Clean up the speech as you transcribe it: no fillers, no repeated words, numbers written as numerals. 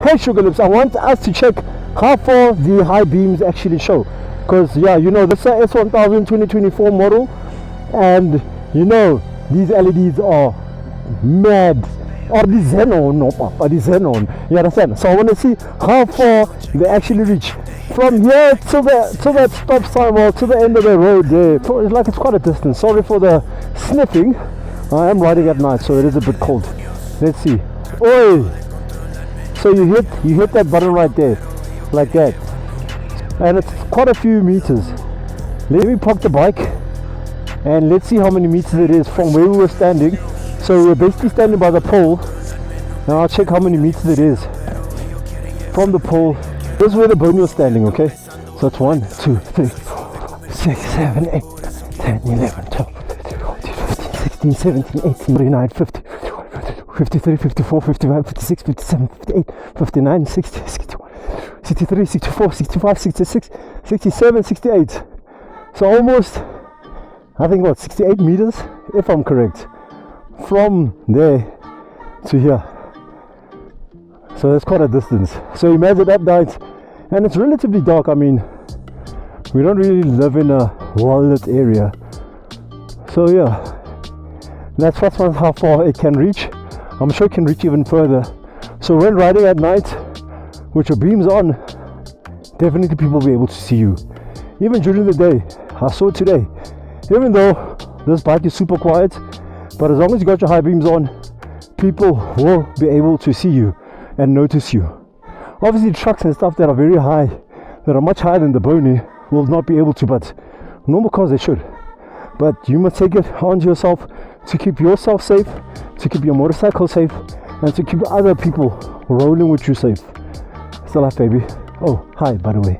Okay, Sugar Lips, I want us to check how far the high beams actually show, because yeah, you know, this is a S1000 2024 model, and you know these LEDs are mad, or the xenon, or the xenon, you understand? So I want to see how far they actually reach from here to that stop sign, or to the end of the road there. So it's like, it's quite a distance. Sorry for the sniffing, I am riding at night, so it is a bit cold. Let's see. Oi! So you hit that button right there, like that, and it's quite a few meters. Let me park the bike and let's see how many meters it is from where we were standing. So we're basically standing by the pole. Now I'll check how many meters it is from the pole. This is where the bone was standing, okay? So it's 1, 2, 3, 4, 6, 7, 8, 10, 11, 12, 13, 14, 15, 16, 17, 18, 19, 50, 53, 54, 55, 56, 57, 58, 59, 60, 61, 63, 64, 65, 66, 67, 68. So almost, I think what, 68 meters, if I'm correct, from there to here. So that's quite a distance. So imagine at night, and it's relatively dark. I mean, we don't really live in a well-lit area. So yeah, that's how far it can reach. I'm sure it can reach even further. So when riding at night with your beams on, definitely people will be able to see you. Even during the day, I saw it today. Even though this bike is super quiet, but as long as you got your high beams on, people will be able to see you and notice you. Obviously trucks and stuff that are very high, that are much higher than the Boney, will not be able to, but normal cars they should. But you must take it onto yourself to keep yourself safe, to keep your motorcycle safe, and to keep other people rolling with you safe. Still life, baby. Oh, hi, by the way.